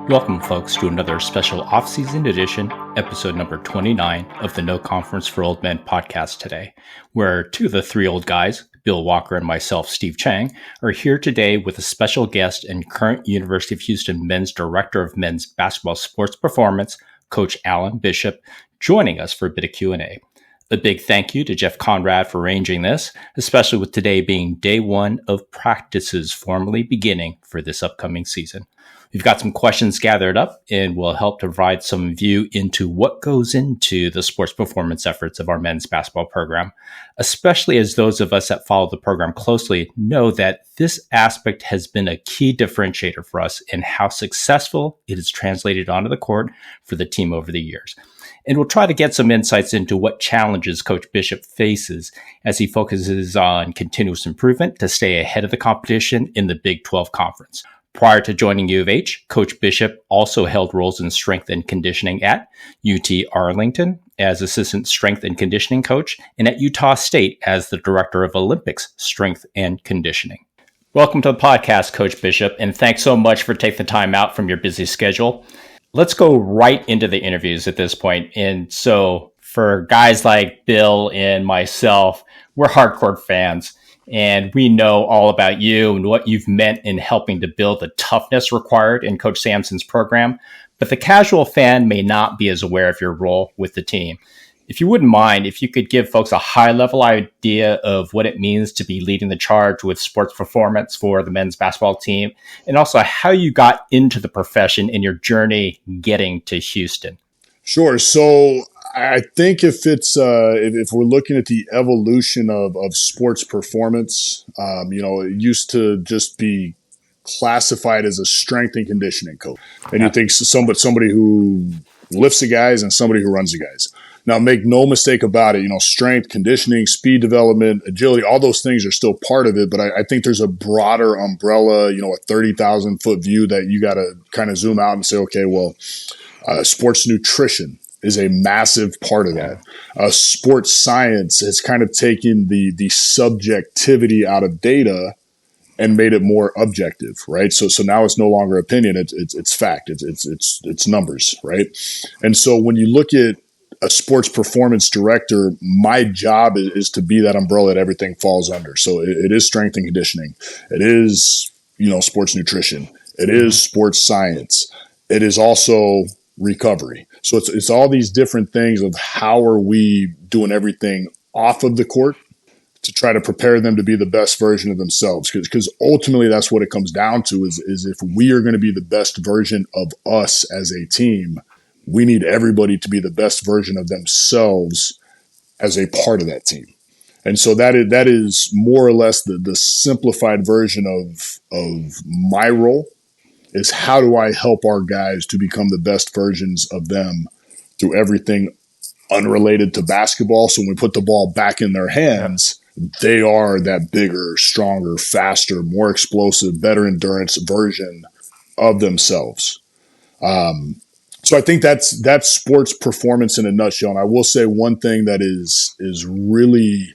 Welcome, folks, to another special off-season edition, episode number 29 of the No Conference for Old Men podcast today, where two of the three old guys, Bill Walker and myself, Steve Chang, are here today with a special guest and current University of Houston Men's Director of Men's Basketball Sports Performance, Coach Alan Bishop, joining us for a bit of Q&A. A big thank you to Jeff Conrad for arranging this, especially with today being day one of practices formally beginning for this upcoming season. We've got some questions gathered up and will help to provide some view into what goes into the sports performance efforts of our men's basketball program, especially as those of us that follow the program closely know that this aspect has been a key differentiator for us in how successful it is translated onto the court for the team over the years. And we'll try to get some insights into what challenges Coach Bishop faces as he focuses on continuous improvement to stay ahead of the competition in the Big 12 Conference. Prior to joining U of H, Coach Bishop also held roles in strength and conditioning at UT Arlington as assistant strength and conditioning coach and at Utah State as the director of Olympics strength and conditioning. Welcome to the podcast, Coach Bishop, and thanks so much for taking the time out from your busy schedule. Let's go right into the interviews at this point. And so for guys like Bill and myself, we're hardcore fans. And we know all about you and what you've meant in helping to build the toughness required in Coach Sampson's program. But the casual fan may not be as aware of your role with the team. If you wouldn't mind, if you could give folks a high-level idea of what it means to be leading the charge with sports performance for the men's basketball team, and also how you got into the profession in your journey getting to Houston. Sure. So I think if we're looking at the evolution of sports performance, it used to just be classified as a strength and conditioning coach. And you think somebody who lifts the guys and somebody who runs the guys. Now, make no mistake about it, strength, conditioning, speed development, agility, all those things are still part of it. But I think there's a broader umbrella, a 30,000-foot view that you got to kind of zoom out and say, okay, well, sports nutrition is a massive part of that. Sports science has kind of taken the subjectivity out of data and made it more objective, right? So now it's no longer opinion; it's fact. It's numbers, right? And so when you look at a sports performance director, my job is to be that umbrella that everything falls under. So it is strength and conditioning. It is, sports nutrition. It is sports science. It is also recovery. So it's all these different things of how are we doing everything off of the court to try to prepare them to be the best version of themselves. Because ultimately that's what it comes down to is if we are going to be the best version of us as a team, we need everybody to be the best version of themselves as a part of that team. And so that is more or less the simplified version of my role is how do I help our guys to become the best versions of them through everything unrelated to basketball. So when we put the ball back in their hands, they are that bigger, stronger, faster, more explosive, better endurance version of themselves. So I think that's sports performance in a nutshell. And I will say one thing that is really,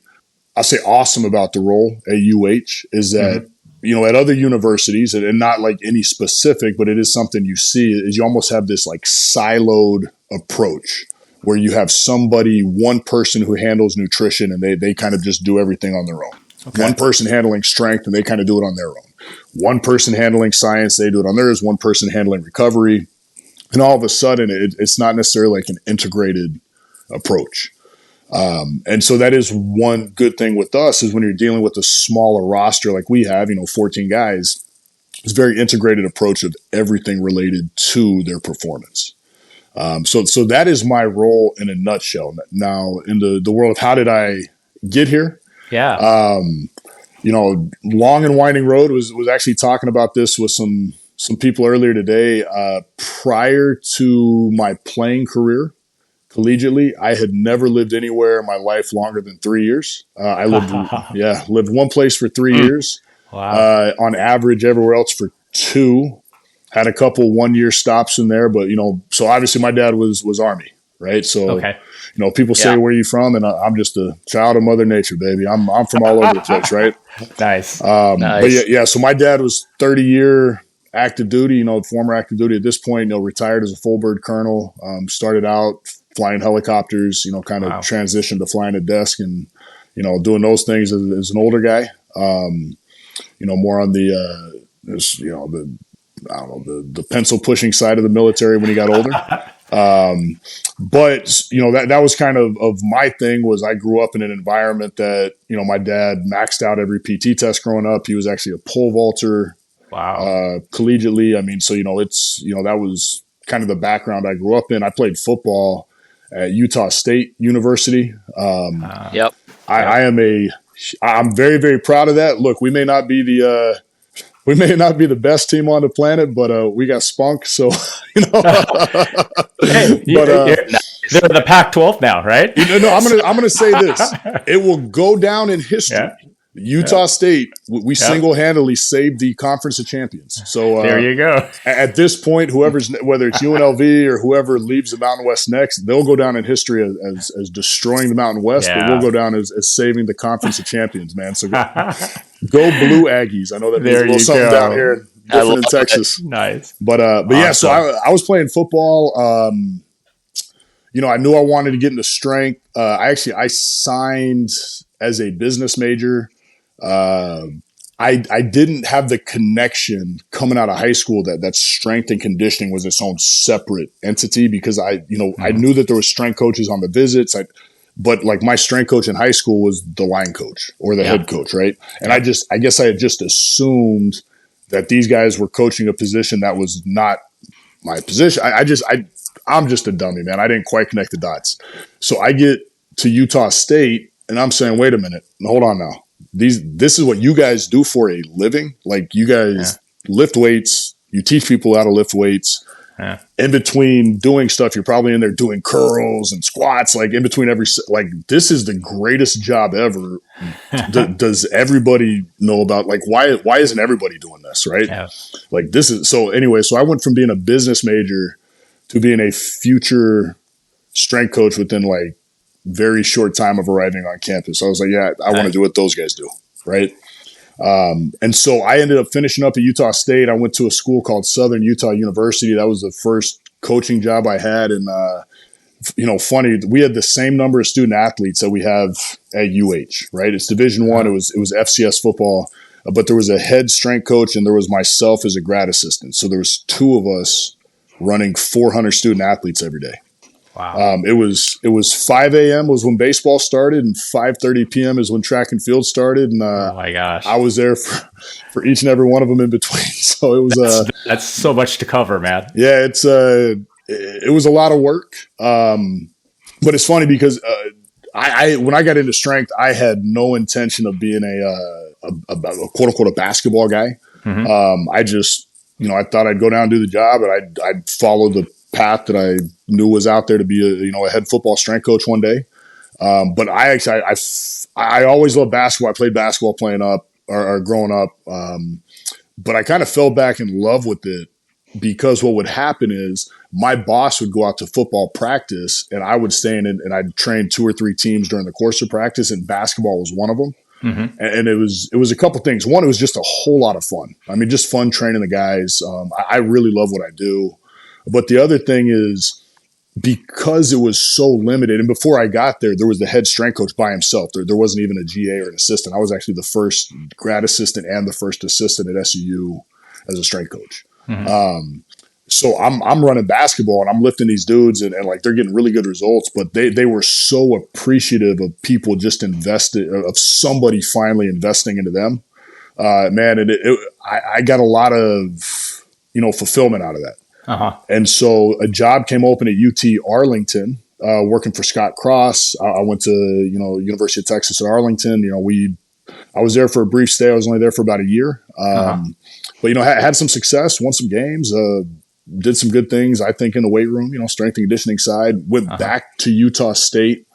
I'll say awesome about the role at UH is that, at other universities, and not like any specific, but it is something you see, is you almost have this like siloed approach where you have one person who handles nutrition and they kind of just do everything on their own. Okay. One person handling strength and they kind of do it on their own. One person handling science, they do it on theirs. One person handling recovery. And all of a sudden, it's not necessarily like an integrated approach. And so that is one good thing with us is when you're dealing with a smaller roster like we have, 14 guys, it's a very integrated approach of everything related to their performance. So that is my role in a nutshell. Now, in the world of how did I get here? Yeah. Long and winding road was actually talking about this with some people earlier today. Prior to my playing career, collegiately, I had never lived anywhere in my life longer than 3 years. I lived one place for 3 years. Wow. On average, everywhere else for 2. Had a couple 1-year stops in there, but so obviously my dad was Army, right? So okay. People say, where are you from? And I'm just a child of Mother Nature, baby. I'm from all over the place, right? Nice. Nice. But yeah. So my dad was 30-year active duty, former active duty at this point, retired as a full bird colonel, started out flying helicopters, kind of transitioned to flying a desk and, doing those things as an older guy, more on the pencil pushing side of the military when he got older. But that was kind of my thing. Was I grew up in an environment that, my dad maxed out every PT test growing up. He was actually a pole vaulter. Wow. Collegiately. I mean, so, that was kind of the background I grew up in. I played football at Utah State University. Yep. I'm very, very proud of that. Look, we may not be the best team on the planet, but we got spunk. So, Hey, they're the Pac-12 now, right? I'm gonna say this. It will go down in history. Yeah. Utah State, we single-handedly saved the Conference of Champions. So there you go. At this point, whether it's UNLV or whoever leaves the Mountain West next, they'll go down in history as destroying the Mountain West, but we'll go down as saving the Conference of Champions, man. So go Blue Aggies. I know that means a little something down here in Texas. Nice. But yeah, so I was playing football. I knew I wanted to get into strength. I signed as a business major. I didn't have the connection coming out of high school that strength and conditioning was its own separate entity, because I knew that there was strength coaches on the visits. But like my strength coach in high school was the line coach or the head coach. Right. And I guess I had just assumed that these guys were coaching a position that was not my position. I'm just a dummy, man. I didn't quite connect the dots. So I get to Utah State and I'm saying, wait a minute, hold on now. This is what you guys do for a living. Like, you guys lift weights, you teach people how to lift weights. Yeah. In between doing stuff, you're probably in there doing curls and squats, like in between this is the greatest job ever. Does everybody know about, like, why isn't everybody doing this? Right. Yeah. Like, this is, so anyway, so I went from being a business major to being a future strength coach within like very short time of arriving on campus. I was like, yeah, I want to do what those guys do. Right. And so I ended up finishing up at Utah State. I went to a school called Southern Utah University. That was the first coaching job I had. And, funny, we had the same number of student athletes that we have at UH, right? It's Division I. It was FCS football, but there was a head strength coach and there was myself as a grad assistant. So there was two of us running 400 student athletes every day. Wow. It was 5 a.m. was when baseball started, and 5:30 p.m. is when track and field started. And oh my gosh, I was there for each and every one of them in between. So it was that's so much to cover, man. Yeah, it was a lot of work. But it's funny because I when I got into strength, I had no intention of being a quote unquote a basketball guy. Mm-hmm. I just I thought I'd go down and do the job, and I'd follow the path that I knew was out there to be a head football strength coach one day. But I always loved basketball. I played basketball playing up or growing up. But I kind of fell back in love with it, because what would happen is my boss would go out to football practice and I would stay in and I'd train 2 or 3 teams during the course of practice, and basketball was one of them. Mm-hmm. And it was a couple things. One, it was just a whole lot of fun. I mean, just fun training the guys. I really love what I do. But the other thing is, because it was so limited, and before I got there was the head strength coach by himself. There wasn't even a GA or an assistant. I was actually the first grad assistant and the first assistant at SUU as a strength coach. Mm-hmm. So I'm running basketball and I'm lifting these dudes and like they're getting really good results, but they were so appreciative of people just of somebody finally investing into them. Man, and I got a lot of, fulfillment out of that. Uh-huh. And so a job came open at UT Arlington, working for Scott Cross. I went to, University of Texas at Arlington. I was there for a brief stay. I was only there for about a year. But, had some success, won some games, did some good things, I think, in the weight room, strength and conditioning side. Went back to Utah State,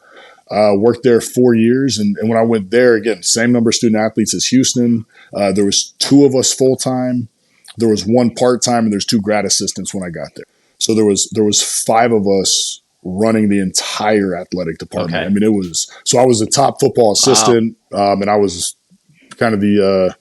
worked there 4 years. And when I went there, again, same number of student athletes as Houston. There was 2 of us full-time. There was 1 part-time, and there's 2 grad assistants when I got there. So there was 5 of us running the entire athletic department. Okay. I mean, so I was the top football assistant, and I was kind of the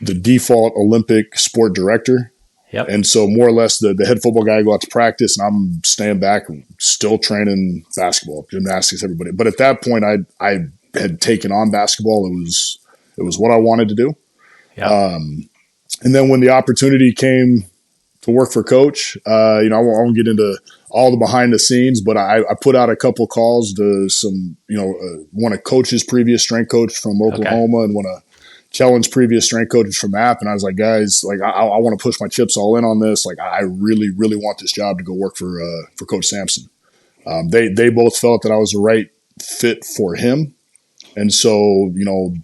default Olympic sport director. Yep. And so more or less the head football guy go out to practice and I'm staying back still training basketball, gymnastics, everybody. But at that point I had taken on basketball. It was what I wanted to do. Yep. And then when the opportunity came to work for Coach, I won't get into all the behind the scenes, but I put out a couple calls to some, one of Coach's previous strength coach from Oklahoma and one of Kellen's previous strength coaches from App. And I was like, guys, like, I want to push my chips all in on this. Like, I really, really want this job to go work for Coach Sampson. They both felt that I was the right fit for him. And so,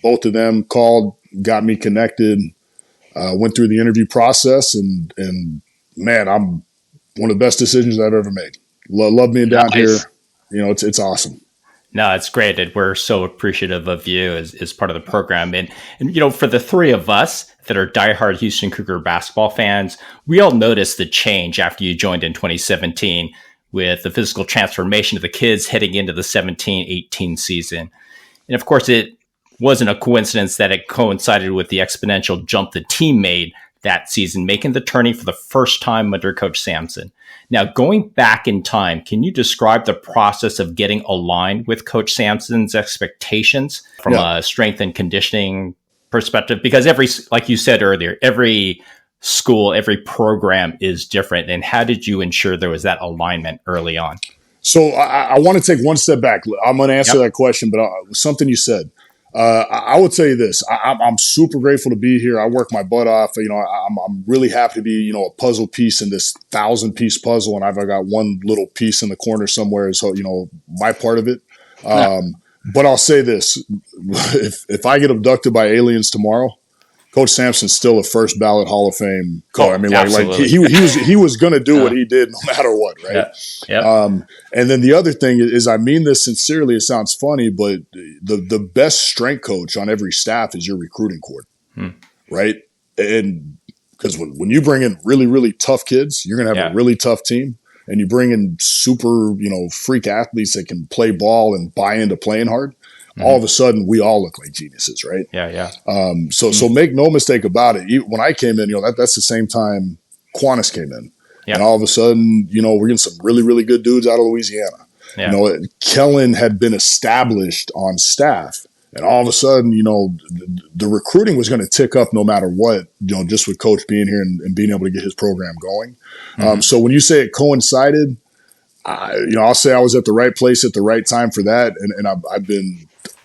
both of them called, got me connected, went through the interview process and man, I'm one of the best decisions I've ever made. Love being down here. It's awesome. No, it's great. And we're so appreciative of you as part of the program. And, for the three of us that are diehard Houston Cougar basketball fans, we all noticed the change after you joined in 2017 with the physical transformation of the kids heading into the 17-18 season. And of course, it wasn't a coincidence that it coincided with the exponential jump the team made that season, making the tourney for the first time under Coach Sampson. Now, going back in time, can you describe the process of getting aligned with Coach Sampson's expectations from a strength and conditioning perspective? Because like you said earlier, every school, every program is different. And how did you ensure there was that alignment early on? So I want to take one step back. I'm going to answer that question, but something you said. I would tell you this. I'm super grateful to be here. I work my butt off. I'm really happy to be, a puzzle piece in this 1,000-piece puzzle, and I've got one little piece in the corner somewhere. So, my part of it. But I'll say this: if I get abducted by aliens tomorrow, Coach Sampson's still a first ballot Hall of Fame coach. I mean, he was going to do what he did no matter what, right? Yeah. And then the other thing is, I mean this sincerely. It sounds funny, but the best strength coach on every staff is your recruiting coordinator, right? And because when you bring in really, really tough kids, you're going to have a really tough team. And you bring in super, freak athletes that can play ball and buy into playing hard. All of a sudden, we all look like geniuses, right? Yeah. So make no mistake about it. When I came in, that's the same time Qantas came in. Yeah. And all of a sudden, we're getting some really, really good dudes out of Louisiana. Yeah. Kellen had been established on staff. And all of a sudden, the recruiting was going to tick up no matter what, just with Coach being here and being able to get his program going. So when you say it coincided, I'll say I was at the right place at the right time for that. And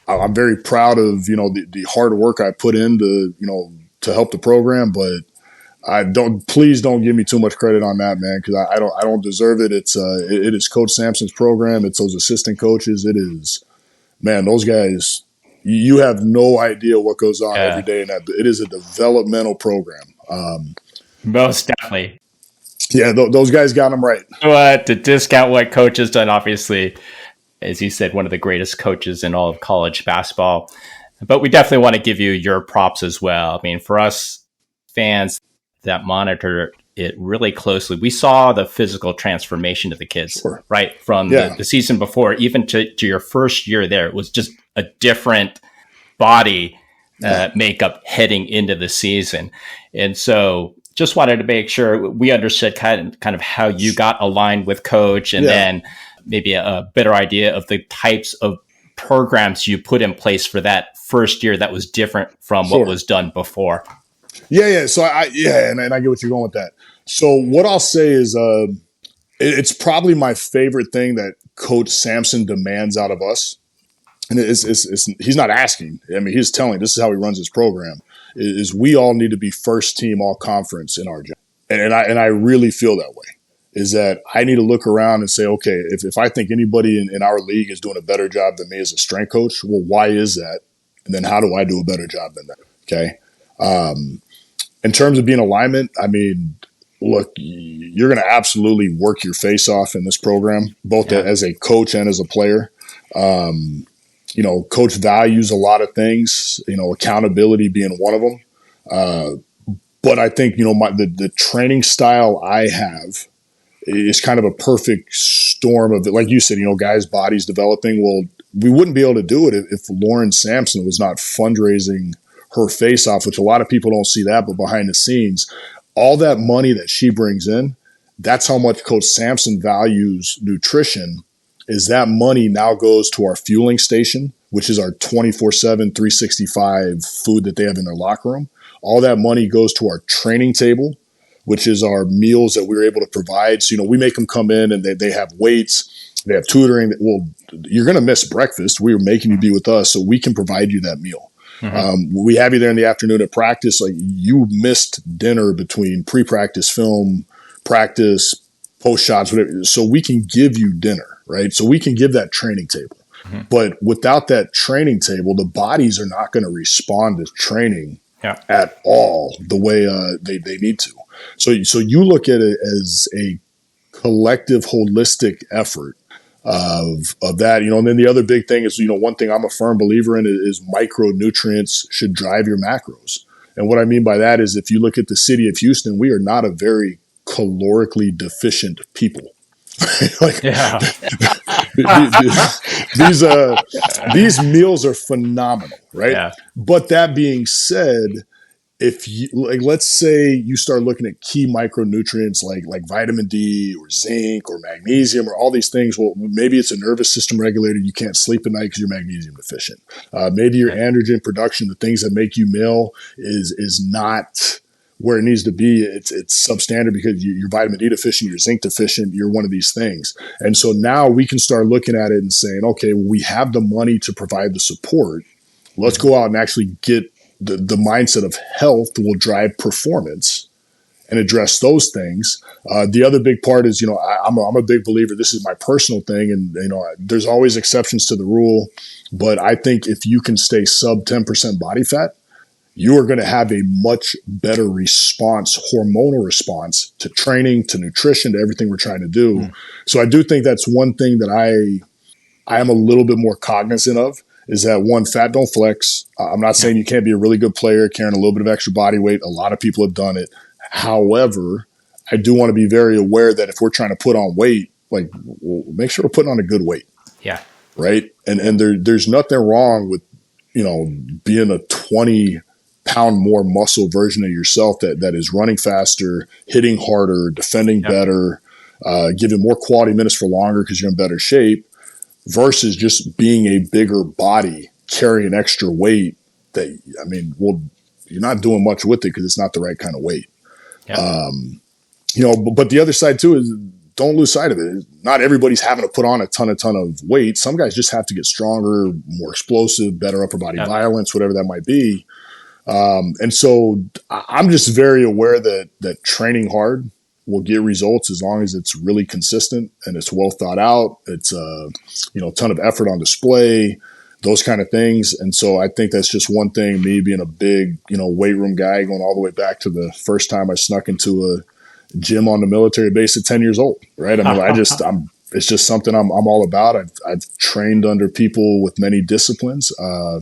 I'm very proud of, the hard work I put in to help the program, but please don't give me too much credit on that, man. Cause I don't deserve it. It is Coach Sampson's program. It's those assistant coaches. It is, man, those guys, you have no idea what goes on every day in that. It is a developmental program. Most definitely. Yeah. Those guys got them right. To discount what Coach has done, obviously, as you said, one of the greatest coaches in all of college basketball. But we definitely want to give you your props as well. I mean, for us fans that monitor it really closely, we saw the physical transformation of the kids, right? From the season before, even to your first year there, it was just a different body makeup heading into the season. And so just wanted to make sure we understood kind of how you got aligned with Coach and then maybe a better idea of the types of programs you put in place for that first year that was different from what was done before. Yeah. So and I get what you're going with that. So what I'll say is it's probably my favorite thing that Coach Sampson demands out of us. And he's not asking. I mean, he's telling, this is how he runs his program, is we all need to be first team all conference in our job. And I really feel that way. Is that I need to look around and say, okay, if I think anybody in our league is doing a better job than me as a strength coach, well, why is that? And then how do I do a better job than that? Okay. In terms of being alignment, I mean, look, you're going to absolutely work your face off in this program, both as a coach and as a player. Coach values a lot of things, accountability being one of them. But I think, the training style I have is kind of a perfect storm of it. Like you said, guys' bodies developing. Well, we wouldn't be able to do it if Lauren Sampson was not fundraising her face off, which a lot of people don't see that, but behind the scenes, all that money that she brings in, that's how much Coach Sampson values nutrition, is that money now goes to our fueling station, which is our 24/7, 365 food that they have in their locker room. All that money goes to our training table, which is our meals that we're able to provide. So, we make them come in and they have weights, they have tutoring. Well, you're going to miss breakfast. We are making you be with us so we can provide you that meal. We have you there in the afternoon at practice. Like, you missed dinner between pre-practice film, practice, post shots, whatever. So we can give you dinner, right? So we can give that training table. But without that training table, the bodies are not going to respond to training at all the way they need to. So you look at it as a collective, holistic effort of that, and then the other big thing is, one thing I'm a firm believer in is micronutrients should drive your macros. And what I mean by that is, if you look at the city of Houston, we are not a very calorically deficient people. These meals are phenomenal, right? Yeah. But that being said, if you let's say you start looking at key micronutrients like vitamin D or zinc or magnesium or all these things, well, maybe it's a nervous system regulator. You can't sleep at night because you're magnesium deficient. Maybe your androgen production, the things that make you male, is not where it needs to be. It's substandard because you're vitamin D deficient, you're zinc deficient, you're one of these things. And so now we can start looking at it and saying, okay, well, we have the money to provide the support. Let's go out and actually get the mindset of health will drive performance and address those things. The other big part is, I'm a big believer. This is my personal thing. And, there's always exceptions to the rule. But I think if you can stay sub 10% body fat, you are going to have a much better response, hormonal response to training, to nutrition, to everything we're trying to do. So I do think that's one thing that I am a little bit more cognizant of, is that, one, fat don't flex. I'm not saying you can't be a really good player carrying a little bit of extra body weight. A lot of people have done it. However, I do want to be very aware that if we're trying to put on weight, we'll make sure we're putting on a good weight. Yeah. Right. And there's nothing wrong with, being a 20-pound more muscle version of yourself that is running faster, hitting harder, defending better, giving more quality minutes for longer because you're in better shape, versus just being a bigger body carrying extra weight that, you're not doing much with it because it's not the right kind of weight. But the other side too is, don't lose sight of it. Not everybody's having to put on a ton of weight. Some guys just have to get stronger, more explosive, better upper body violence, whatever that might be. And so I'm just very aware that training hard will get results as long as it's really consistent and it's well thought out. It's a ton of effort on display, those kind of things. And so I think that's just one thing, me being a big, weight room guy, going all the way back to the first time I snuck into a gym on the military base at 10 years old, right? It's just something I'm all about. I've trained under people with many disciplines. I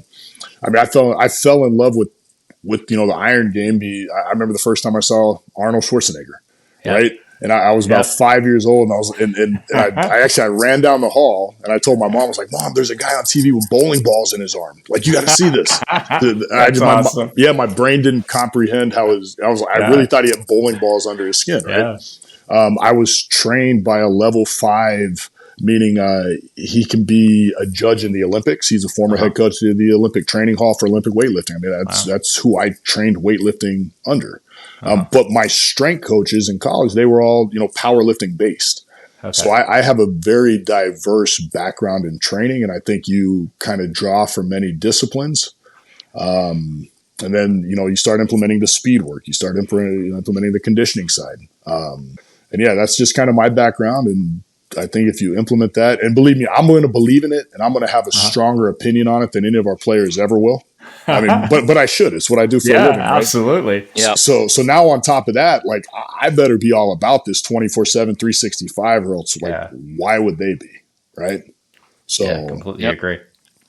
fell in love with the Iron Game. I remember the first time I saw Arnold Schwarzenegger. Right. And I was about 5 years old, and I ran down the hall and I told my mom, I was like, Mom, there's a guy on TV with bowling balls in his arm. Like, you got to see this. Awesome. My brain didn't comprehend how I really thought he had bowling balls under his skin. Right. I was trained by a level 5, meaning he can be a judge in the Olympics. He's a former head coach of the Olympic Training Hall for Olympic weightlifting. That's who I trained weightlifting under. But my strength coaches in college, they were all, powerlifting based. Okay. So I have a very diverse background in training, and I think you kind of draw from many disciplines. And then, you start implementing the speed work. You start implementing the conditioning side. That's just kind of my background. And I think if you implement that, and believe me, I'm going to believe in it, and I'm going to have a stronger opinion on it than any of our players ever will. But I should. It's what I do for a living. Right? Absolutely. Yeah. So now on top of that, I better be all about this 24/7, 365, or else why would they be? Right. So completely agree.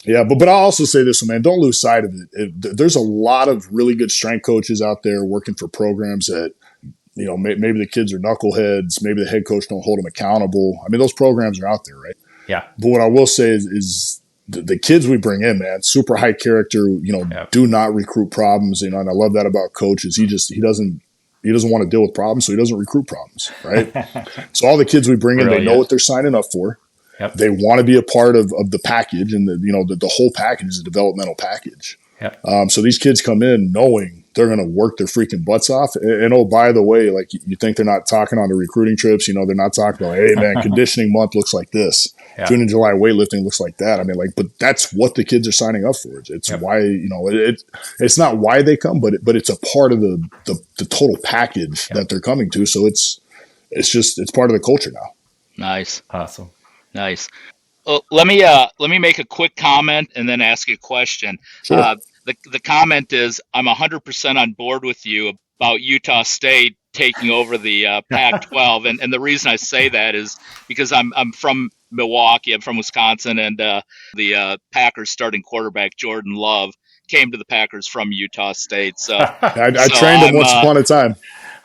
Yeah. But I'll also say this, man, don't lose sight of it. There's a lot of really good strength coaches out there working for programs that, maybe the kids are knuckleheads. Maybe the head coach don't hold them accountable. Those programs are out there. Right. Yeah. But what I will say is the kids we bring in, man, super high character, do not recruit problems, and I love that about coaches. He doesn't he doesn't want to deal with problems, so he doesn't recruit problems, right? So all the kids we bring in, they know what they're signing up for. Yep. They want to be a part of the package, and the whole package is a developmental package. Yep. So these kids come in knowing they're going to work their freaking butts off. And oh, by the way, like you think they're not talking on the recruiting trips, they're not talking about, hey man, conditioning month looks like this. Yeah. June and July weightlifting looks like that. I mean, but that's what the kids are signing up for. It's why, it's not why they come, but it's a part of the total package that they're coming to. So it's part of the culture now. Nice. Awesome. Nice. Well, let me make a quick comment and then ask you a question. Sure. The comment is, I'm 100% on board with you about Utah State taking over the Pac-12, and the reason I say that is because I'm from Milwaukee, I'm from Wisconsin, and the Packers starting quarterback Jordan Love came to the Packers from Utah State. So I trained him once upon a time.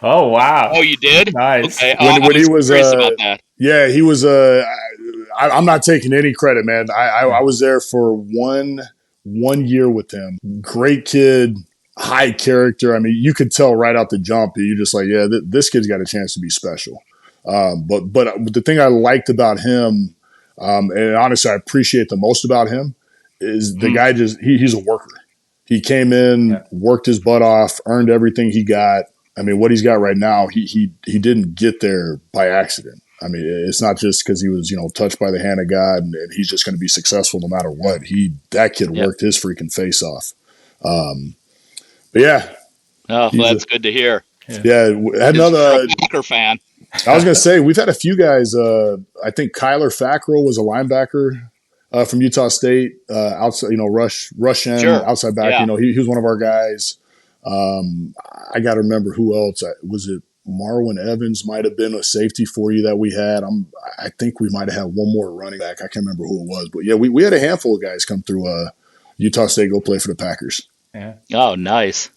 Oh wow! Oh, you did? Nice. Okay. When he was curious about that. Yeah, he was. I'm not taking any credit, man. I was there for one year with him. Great kid, high character. I mean, you could tell right out the jump. You're just like, yeah, this kid's got a chance to be special. But the thing I liked about him, and honestly, I appreciate the most about him, is the guy he's a worker. He came in, worked his butt off, earned everything he got. I mean, what he's got right now, he didn't get there by accident. I mean, it's not just because he was, touched by the hand of God and he's just going to be successful no matter what. That kid worked his freaking face off. But yeah. Oh, well, that's good to hear. Yeah. Had another Packer fan. I was going to say, we've had a few guys. I think Kyler Fackrell was a linebacker from Utah State, outside, rush end, outside back. Yeah. He was one of our guys. I got to remember who else. Was it Marwin Evans might have been a safety for you that we had. I think we might have had one more running back. I can't remember who it was. But, yeah, we had a handful of guys come through Utah State, go play for the Packers. Yeah. Oh, nice.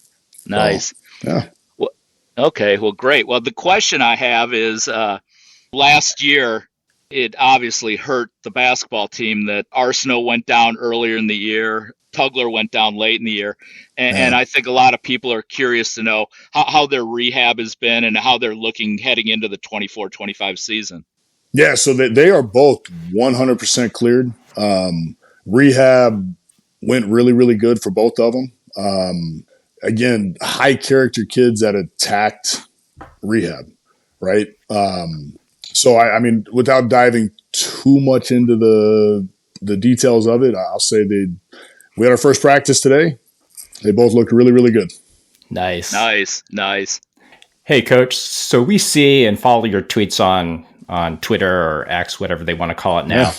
Nice. Yeah. Well, okay, well, great. Well, the question I have is last year it obviously hurt the basketball team that Arsenault went down earlier in the year. Tugler went down late in the year. And I think a lot of people are curious to know how their rehab has been and how they're looking heading into the 24-25 season. Yeah, so they are both 100% cleared. Rehab went really, really good for both of them. Again, high character kids that attacked rehab, right? So, I mean, without diving too much into the details of it, I'll say we had our first practice today. They both looked really, really good. Nice. Hey, Coach. So we see and follow your tweets on Twitter or X, whatever they want to call it now. Yeah.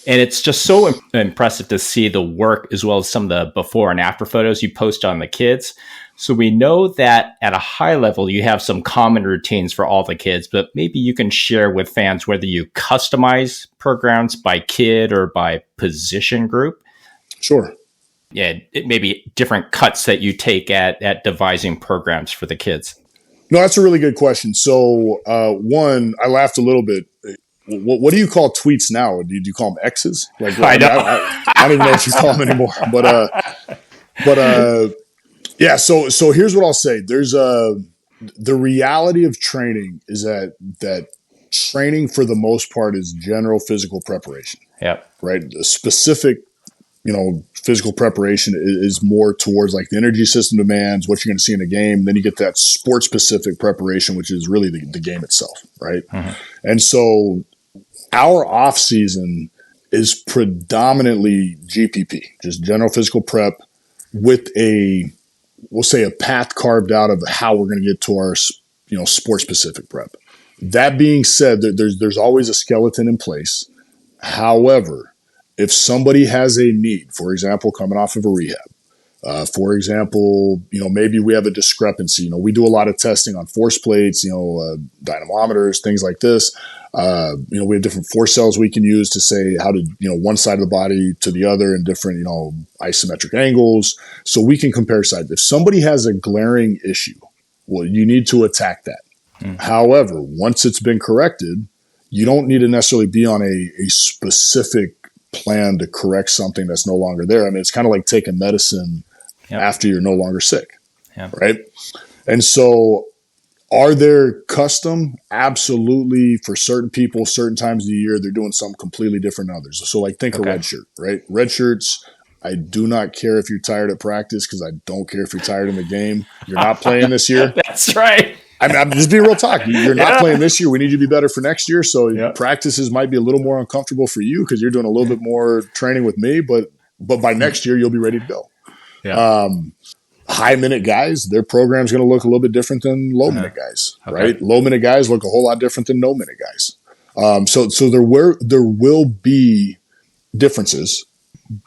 And it's just so impressive to see the work as well as some of the before and after photos you post on the kids. So we know that at a high level, you have some common routines for all the kids, but maybe you can share with fans whether you customize programs by kid or by position group. Sure. Yeah, it may be different cuts that you take at devising programs for the kids. No, that's a really good question. So, one, I laughed a little bit. What do you call tweets now? Do you call them X's? Like, I know. I don't even know what you call them anymore. But yeah. So here's what I'll say. There's the reality of training is that training for the most part is general physical preparation. Yeah. Right. The specific, physical preparation is more towards like the energy system demands, what you're going to see in a game. Then you get that sports specific preparation, which is really the game itself. Right. Mm-hmm. And so our off season is predominantly GPP, just general physical prep with we'll say a path carved out of how we're going to get to our, sports specific prep. That being said, there's always a skeleton in place. However, if somebody has a need, for example, coming off of a rehab, for example, maybe we have a discrepancy. We do a lot of testing on force plates, dynamometers, things like this. We have different force cells we can use to say how to, one side of the body to the other in different, isometric angles. So we can compare sides. If somebody has a glaring issue, well, you need to attack that. However, once it's been corrected, you don't need to necessarily be on a specific plan to correct something that's no longer there. I mean, it's kind of like taking medicine after you're no longer sick, right? And so Are there custom? Absolutely. For certain people, certain times of the year, they're doing something completely different than others. So like think a red shirt, right? Red shirts, I do not care if you're tired at practice because I don't care if you're tired in the game. You're not playing this year. That's right. I'm just being real talk. You're not playing this year. We need you to be better for next year. So practices might be a little more uncomfortable for you because you're doing a little bit more training with me, but by next year, you'll be ready to go. Yeah. High minute guys, their program's going to look a little bit different than low minute guys, right? Low minute guys look a whole lot different than no minute guys. So there will be differences,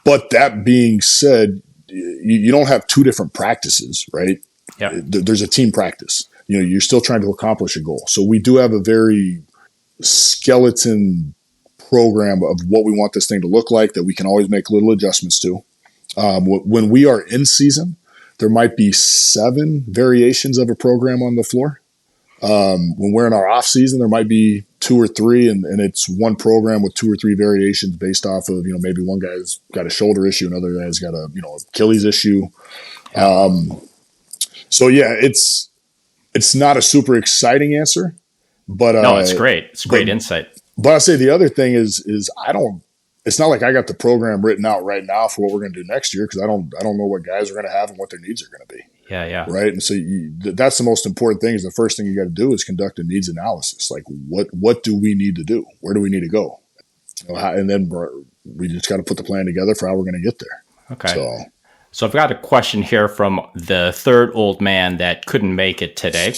but that being said, you don't have two different practices, right? Yeah. There's a team practice. You're still trying to accomplish a goal. So we do have a very skeleton program of what we want this thing to look like that we can always make little adjustments to. When we are in season, there might be 7 variations of a program on the floor. When we're in our off season, there might be 2 or 3, and it's one program with 2 or 3 variations based off of, maybe one guy's got a shoulder issue, another guy's got a, Achilles issue. So yeah, it's not a super exciting answer, but no, it's great. It's great insight. But I say the other thing is it's not like I got the program written out right now for what we're going to do next year because I don't know what guys are going to have and what their needs are going to be. Yeah. Right. And so that's the most important thing. Is the first thing you got to do is conduct a needs analysis. Like what do we need to do? Where do we need to go? And then we just got to put the plan together for how we're going to get there. Okay. So I've got a question here from the third old man that couldn't make it today.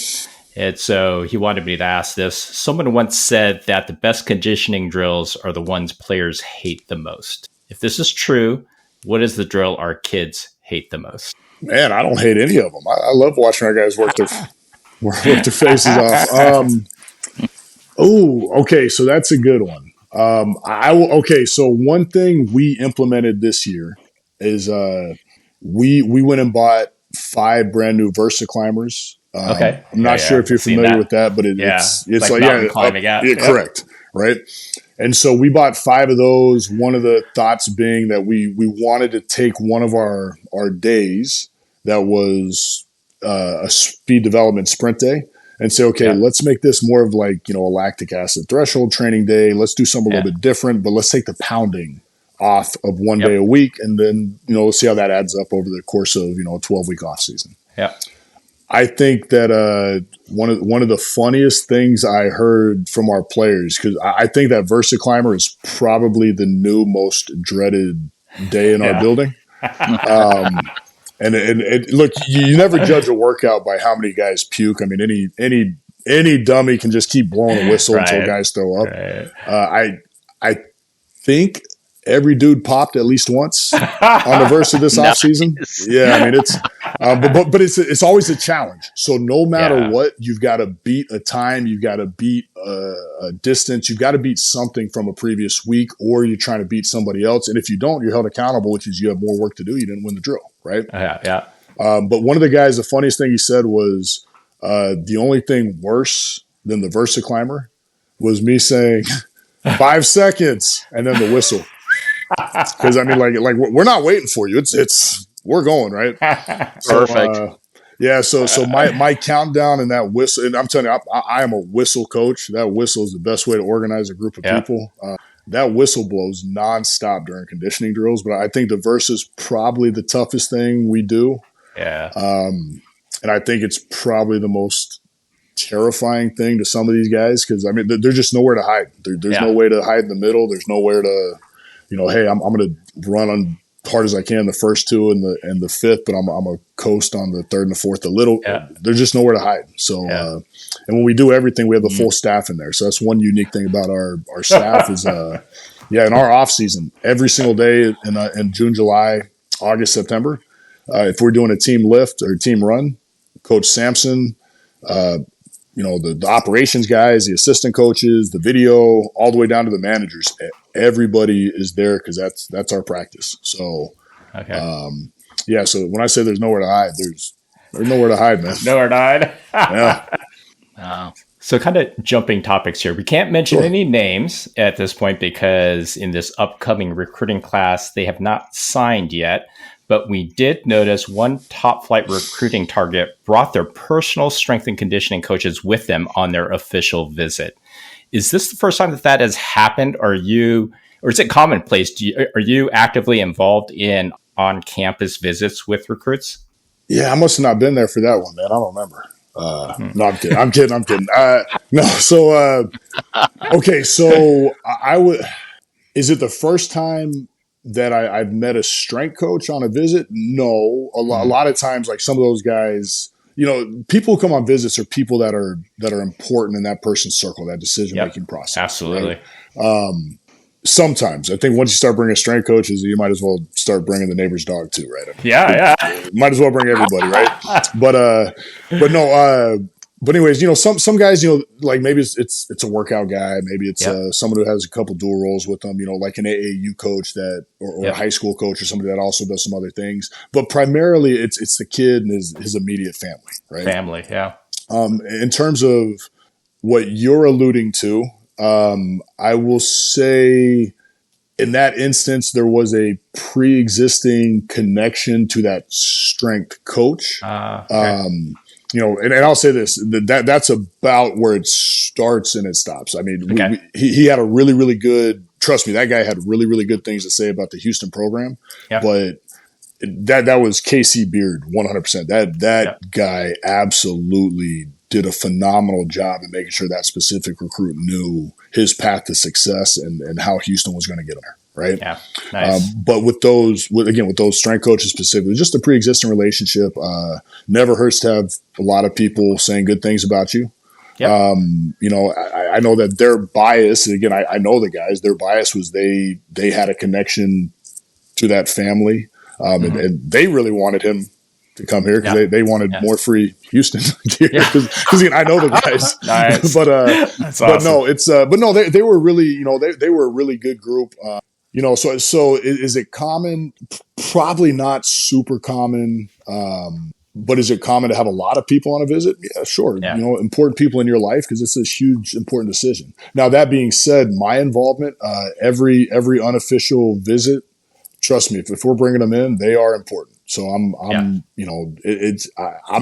And so he wanted me to ask this. Someone once said that the best conditioning drills are the ones players hate the most. If this is true, what is the drill our kids hate the most? Man, I don't hate any of them. I love watching our guys work their faces off. Okay, so that's a good one. So one thing we implemented this year is we went and bought 5 brand new Versa climbers. I'm not sure if you're familiar with that, but it's like climbing out. Correct, right? And so we bought 5 of those. One of the thoughts being that we wanted to take one of our days that was a speed development sprint day and say, let's make this more of like, a lactic acid threshold training day. Let's do something a little bit different, but let's take the pounding off of one day a week. And then, let's see how that adds up over the course of, a 12-week off season. Yeah. I think that one of the funniest things I heard from our players, because I think that Versa Climber is probably the new most dreaded day in our building. And look, you never judge a workout by how many guys puke. I mean, any dummy can just keep blowing a whistle until guys throw up. Right. I think every dude popped at least once on the Versa this offseason. Yeah, I mean it's, but it's always a challenge. So no matter what, you've got to beat a time, you've got to beat a distance, you've got to beat something from a previous week, or you're trying to beat somebody else. And if you don't, you're held accountable, which is you have more work to do. You didn't win the drill, right? But one of the guys, the funniest thing he said was the only thing worse than the Versa climber was me saying 5 seconds and then the whistle. Because I mean, like we're not waiting for you. It's we're going, right. Perfect. So my countdown and that whistle, and I'm telling you, I am a whistle coach. That whistle is the best way to organize a group of people. That whistle blows nonstop during conditioning drills. But I think the Versa is probably the toughest thing we do. Yeah. And I think it's probably the most terrifying thing to some of these guys because I mean, there's just nowhere to hide. There's no way to hide in the middle. There's nowhere to. Hey, I'm going to run on hard as I can the first 2 and the 5th, but I'm going to coast on the 3rd and the 4th a little. There's just nowhere to hide. So, and when we do everything, we have the full staff in there. So that's one unique thing about our staff is, in our off season, every single day in June, July, August, September, if we're doing a team lift or team run, Coach Sampson, the operations guys, the assistant coaches, the video, all the way down to the managers. Everybody is there because that's our practice. So, so when I say there's nowhere to hide, there's nowhere to hide, man. Nowhere to hide. Wow. So kind of jumping topics here. We can't mention any names at this point because in this upcoming recruiting class, they have not signed yet. but we did notice one top flight recruiting target brought their personal strength and conditioning coaches with them on their official visit. Is this the first time that has happened? Or is it commonplace? Are you actively involved in on-campus visits with recruits? Yeah, I must have not been there for that one, man. I don't remember. No, I'm kidding. No, so okay, so I would. Is it the first time that I've met a strength coach on a visit? No, a lot of times, like some of those guys, people who come on visits are people that are important in that person's circle, that decision making process. Absolutely. Right? Sometimes I think once you start bringing strength coaches, you might as well start bringing the neighbor's dog too, right? Yeah. Might as well bring everybody, right? But no. But anyways, some guys, like maybe it's a workout guy, maybe it's someone who has a couple dual roles with them, like an AAU coach or a high school coach or somebody that also does some other things. But primarily, it's the kid and his immediate family, right? Family, yeah. In terms of what you're alluding to, I will say in that instance, there was a pre-existing connection to that strength coach. Okay. And I'll say this, that's about where it starts and it stops. I mean, he had a really, really good, trust me, that guy had really, really good things to say about the Houston program, but that was KC Beard 100%. That guy absolutely did a phenomenal job in making sure that specific recruit knew his path to success and how Houston was going to get him there. Right. Yeah. Nice. But with those strength coaches specifically, just a pre-existing relationship, never hurts to have a lot of people saying good things about you. Yep. I know that their bias, again, I know the guys, their bias was they had a connection to that family. And they really wanted him to come here because they wanted more free Houston gear because I know the guys. Nice. But awesome. no, they were really, they were a really good group. So is it common? Probably not super common. But is it common to have a lot of people on a visit? Yeah, sure. Yeah. Important people in your life because it's a huge, important decision. Now, that being said, my involvement, every unofficial visit, trust me, if we're bringing them in, they are important. So I'm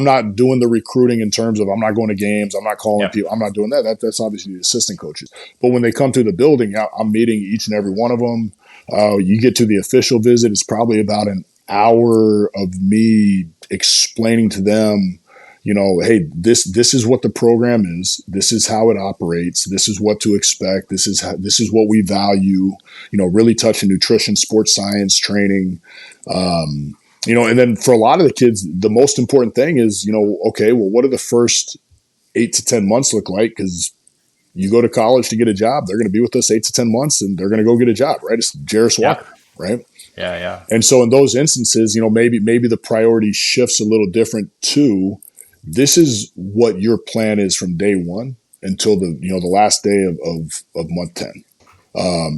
not doing the recruiting in terms of I'm not going to games, I'm not calling people, I'm not doing that. That's obviously the assistant coaches. But when they come through the building, I'm meeting each and every one of them. You get to the official visit, it's probably about an hour of me explaining to them, hey, this is what the program is. This is how it operates. This is what to expect. This is what we value. Really touching nutrition, sports science, training. And then for a lot of the kids, the most important thing is, okay, well, what do the first 8 to 10 months look like? Because you go to college to get a job, they're going to be with us 8 to 10 months, and they're going to go get a job, right? It's Jarris Walker, right? Yeah. And so in those instances, maybe the priority shifts a little different to this is what your plan is from day one until the last day of month 10.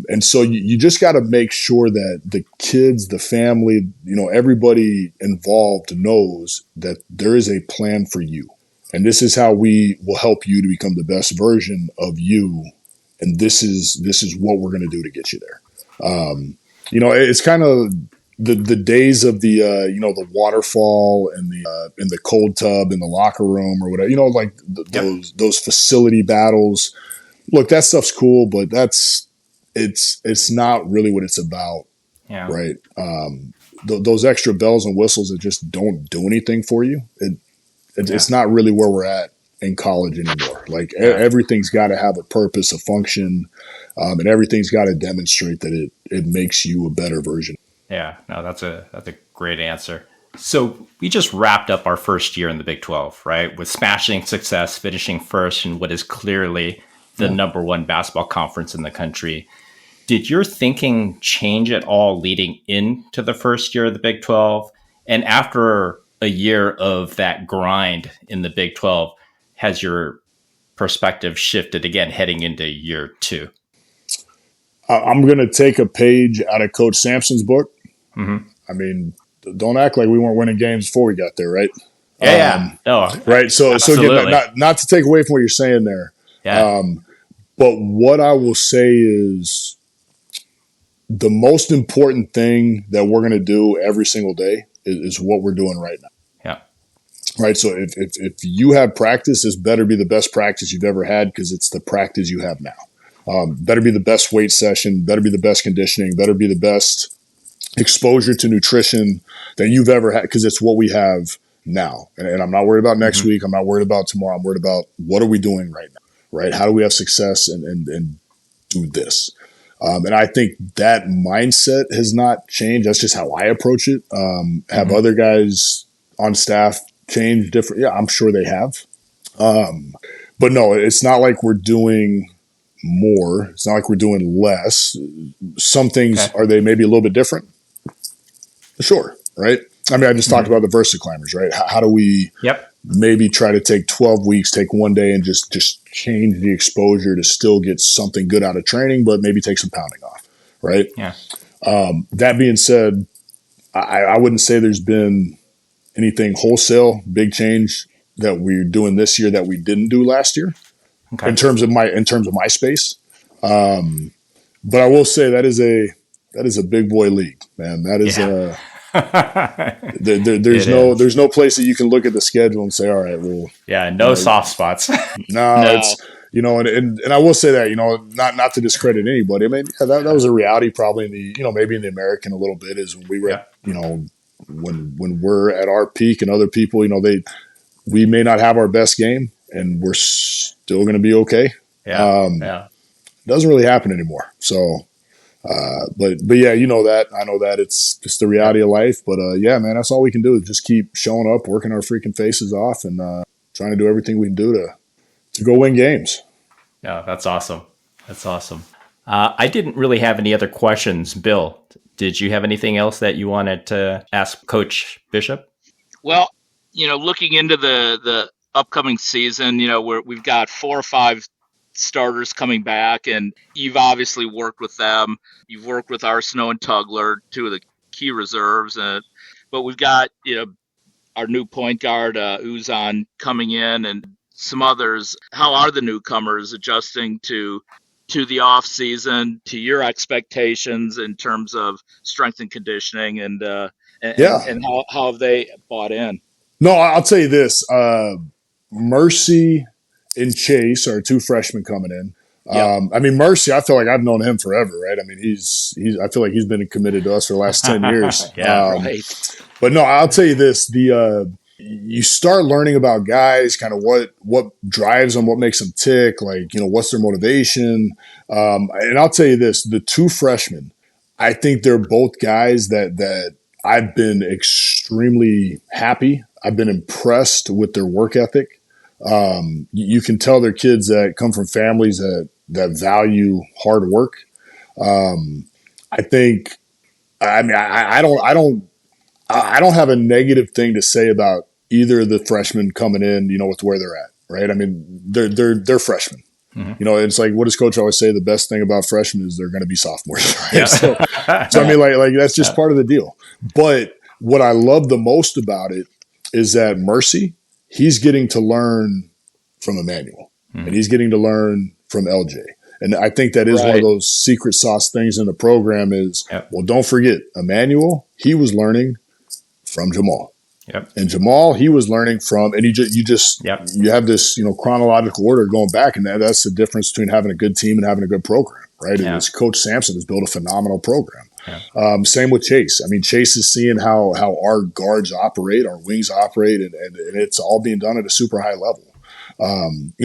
And so you just got to make sure that the kids, the family, everybody involved knows that there is a plan for you. And this is how we will help you to become the best version of you. And this is what we're going to do to get you there. It's kind of the days of the the waterfall and the cold tub in the locker room or whatever, those facility battles. Look, that stuff's cool, but it's not really what it's about. Yeah. Right. Those extra bells and whistles that just don't do anything for you. It's not really where we're at in college anymore. Like everything's got to have a purpose, a function, and everything's got to demonstrate that it makes you a better version. Yeah, no, that's a great answer. So we just wrapped up our first year in the Big 12, right? With smashing success, finishing first in what is clearly the number one basketball conference in the country. Did your thinking change at all leading into the first year of the Big 12? And after a year of that grind in the Big 12, has your perspective shifted again heading into year two? I'm going to take a page out of Coach Sampson's book. Mm-hmm. I mean, don't act like we weren't winning games before we got there, right? No, right. So again, not to take away from what you're saying there. Yeah. But what I will say is the most important thing that we're going to do every single day is what we're doing right now. Yeah. Right. So if you have practice, this better be the best practice you've ever had because it's the practice you have now. Better be the best weight session, better be the best conditioning, better be the best exposure to nutrition that you've ever had because it's what we have now. And I'm not worried about next week. I'm not worried about tomorrow. I'm worried about what are we doing right now, right? How do we have success and do this? And I think that mindset has not changed. That's just how I approach it. Have other guys on staff change different? Yeah, I'm sure they have. But no, it's not like we're doing more. It's not like we're doing less. Some things, are they maybe a little bit different? Sure, right? I mean, I just talked about the Versa climbers, right? How do we maybe try to take 12 weeks, take one day and just change the exposure to still get something good out of training, but maybe take some pounding off, right? Yeah. That being said, I wouldn't say there's been anything wholesale, big change that we're doing this year that we didn't do last year in terms of my space. But I will say that is a big boy league, man. That is there's no place that you can look at the schedule and say, all right, well, no soft spots. No, it's and I will say that not to discredit anybody. I mean, that was a reality probably in the maybe in the American a little bit is when we were when we're at our peak and other people we may not have our best game and we're still going to be okay. It doesn't really happen anymore. So. But yeah, that I know that it's just the reality of life, but yeah, man, that's all we can do is just keep showing up, working our freaking faces off and trying to do everything we can do to go win games. Yeah, that's awesome. That's awesome. I didn't really have any other questions. Bill, did you have anything else that you wanted to ask Coach Bishop? Well, looking into the upcoming season, we've got 4 or 5 starters coming back, and you've obviously worked with them. You've worked with Arsenault and Tugler, 2 of the key reserves, but we've got our new point guard Uzan coming in, and some others. How are the newcomers adjusting to the off season, to your expectations in terms of strength and conditioning, and how have they bought in? No, I'll tell you this: Mercy and Chase are 2 freshmen coming in. I mean, Mercy, I feel like I've known him forever, right? I mean, I feel like he's been committed to us for the last 10 years. Right. But no, I'll tell you this, you start learning about guys, kind of what drives them, what makes them tick, like, what's their motivation. And I'll tell you this, the 2 freshmen, I think they're both guys that I've been extremely happy. I've been impressed with their work ethic. You can tell they're kids that come from families that value hard work. I think, I mean, I don't have a negative thing to say about either of the freshmen coming in, with where they're at, right? I mean, they're freshmen. Mm-hmm. It's like, what does Coach always say? The best thing about freshmen is they're going to be sophomores, right? Yeah. So I mean, like that's just part of the deal. But what I love the most about it is that Mercy, he's getting to learn from Emmanuel, and he's getting to learn from LJ. And I think that is one of those secret sauce things in the program is, well, don't forget, Emmanuel, he was learning from Jamal. Yep. And Jamal, he was learning from, and you have this, chronological order going back, and that's the difference between having a good team and having a good program, right? Yeah. And Coach Sampson has built a phenomenal program. Yeah. Same with Chase. I mean, Chase is seeing how our guards operate, our wings operate, and it's all being done at a super high level.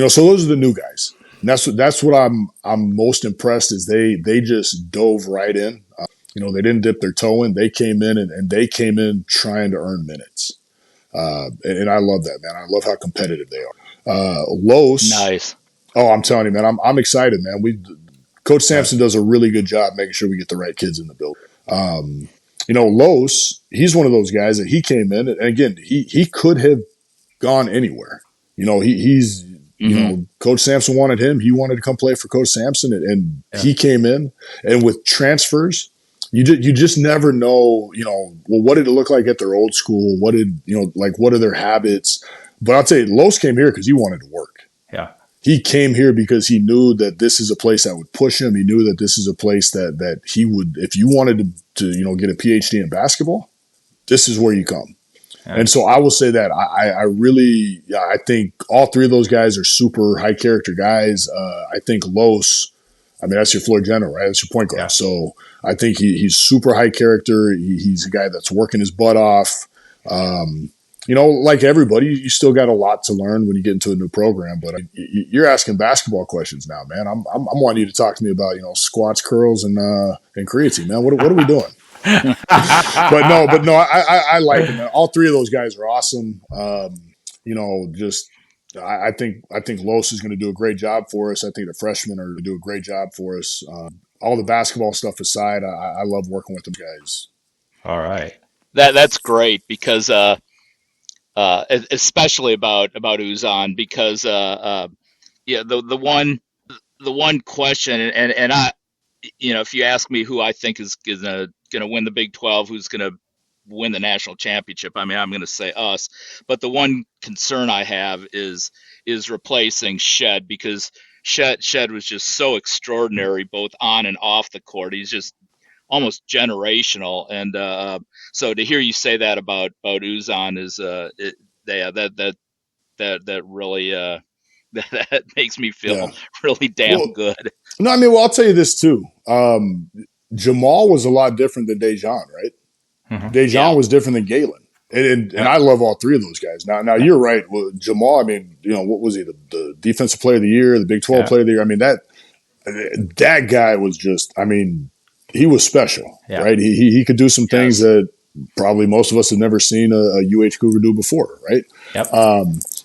So those are the new guys. And that's what I'm most impressed is they just dove right in. They didn't dip their toe in. They came in and they came in trying to earn minutes. And I love that, man. I love how competitive they are. Los. Nice. Oh, I'm telling you, man, I'm excited, man. Coach Sampson does a really good job making sure we get the right kids in the building. Los, he's one of those guys that he came in, and again, he could have gone anywhere. He's Coach Sampson wanted him. He wanted to come play for Coach Sampson, and he came in. And with transfers, you just never know, well, what did it look like at their old school? What are their habits? But I'll tell you, Los came here because he wanted to work. Yeah. he came here because he knew that this is a place that would push him. He knew that this is a place that he would, if you wanted to get a PhD in basketball, this is where you come. Yeah. And so I will say that I think all three of those guys are super high character guys. I think Los, that's your floor general, right? That's your point guard. Yeah. So I think he's super high character. He's a guy that's working his butt off. Like everybody, you still got a lot to learn when you get into a new program. But you're asking basketball questions now, man. I'm wanting you to talk to me about squats, curls, and creatine, man. What are we doing? but no, I like it, man. All three of those guys are awesome. I think Los is going to do a great job for us. I think the freshmen are going to do a great job for us. All the basketball stuff aside, I love working with them guys. All right, that's great because especially about Uzan, because the one question, and I, if you ask me who I think is gonna win the Big 12, who's gonna win the national championship, I'm going to say us. But the one concern I have is replacing Shed, because Shed was just so extraordinary both on and off the court. He's just almost generational, and so to hear you say that about Uzan is that really that makes me feel really damn good. No, I'll tell you this too. Jamal was a lot different than Dejan, right? Mm-hmm. Dejan was different than Galen. And I love all three of those guys. Now you're right. Well, Jamal, what was he? The defensive player of the year, the Big 12 player of the year. That guy was just, he was special, right? He could do some things that probably most of us have never seen a UH Cougar do before, right? Yep.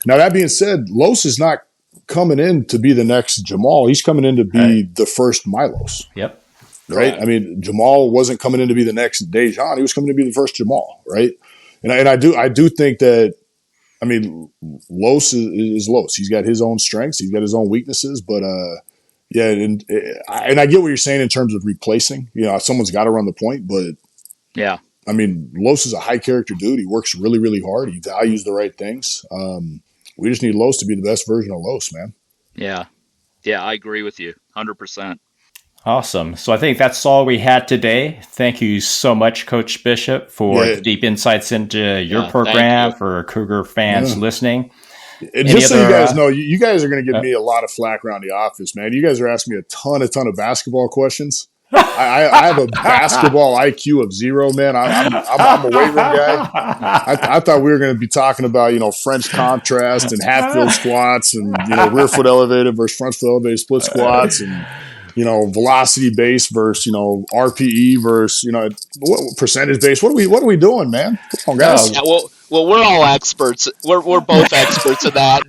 Now, that being said, Los is not coming in to be the next Jamal. He's coming in to be the first Milos. Yep. Right? Jamal wasn't coming in to be the next Dejan. He was coming to be the first Jamal, right? And I do think that, Los is Los. He's got his own strengths. He's got his own weaknesses. But, and I get what you're saying in terms of replacing. Someone's got to run the point. But, yeah. Los is a high-character dude. He works really, really hard. He values the right things. We just need Los to be the best version of Los, man. Yeah. Yeah, I agree with you 100%. Awesome. So I think that's all we had today. Thank you so much, Coach Bishop, for deep insights into your program, for Cougar fans listening. And just so you guys know, you guys are going to give me a lot of flack around the office, man. You guys are asking me a ton of basketball questions. I have a basketball IQ of 0, man. I'm a weight room guy. I thought we were going to be talking about, French contrast and half field squats and, rear foot elevated versus front foot elevated split squats and, velocity base versus, RPE versus, what percentage base. What are we doing, man? Come on, guys. Yeah, well, we're all experts. We're both experts in that.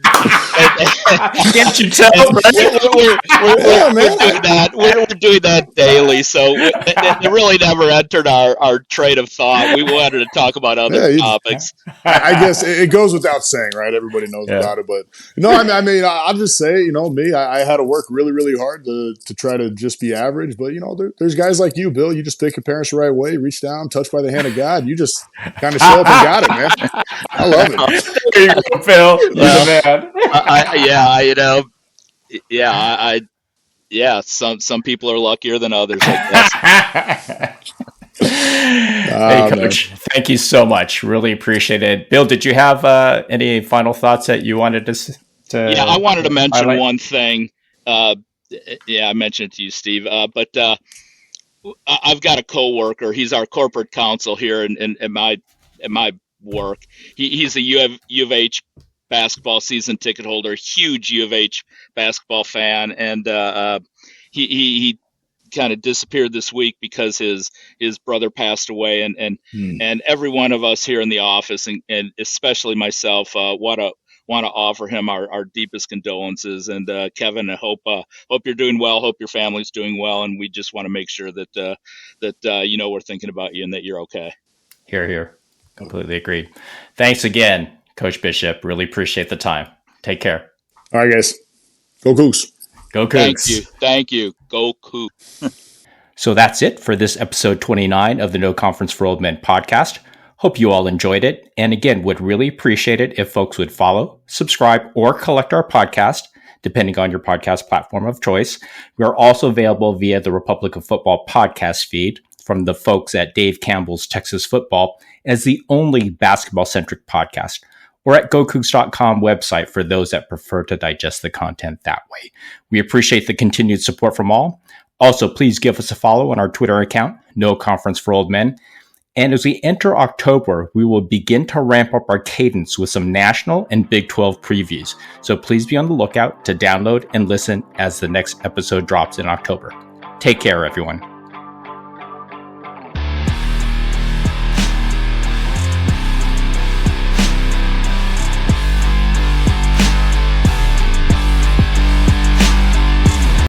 Can't you tell? We're doing that daily. So it really never entered our train of thought. We wanted to talk about other topics. I guess it goes without saying, right? Everybody knows about it, but no, I'll just say, me, I had to work really, really hard to try to just be average. But there's guys like you, Bill. You just pick your parents the right way, reach down, touched by the hand of God. You just kind of show up and got it, man. I love it. There you go, Phil. Some people are luckier than others, I guess. Hey, Coach, thank you so much. Really appreciate it. Bill, did you have any final thoughts that you wanted to Yeah, I wanted to mention one thing. I mentioned it to you, Steve. But I've got a coworker. He's our corporate counsel here in my work. He's a U of H basketball season ticket holder, huge U of H basketball fan, and he kind of disappeared this week because his brother passed away, and every one of us here in the office, and especially myself, want to offer him our deepest condolences. And Kevin, I hope you're doing well. Hope your family's doing well, and we just want to make sure that we're thinking about you and that you're okay. Hear. Completely agreed. Thanks again, Coach Bishop. Really appreciate the time. Take care. All right, guys. Go Cougs. Go Cougs. Thank you. Go Cougs. So that's it for this episode 29 of the No Conference for Old Men podcast. Hope you all enjoyed it. And again, would really appreciate it if folks would follow, subscribe, or collect our podcast depending on your podcast platform of choice. We are also available via the Republic of Football podcast feed from the folks at Dave Campbell's Texas Football as the only basketball-centric podcast, or at GoCoogs.com website for those that prefer to digest the content that way. We appreciate the continued support from all. Also, please give us a follow on our Twitter account, No Conference for Old Men. And as we enter October, we will begin to ramp up our cadence with some national and Big 12 previews. So please be on the lookout to download and listen as the next episode drops in October. Take care, everyone.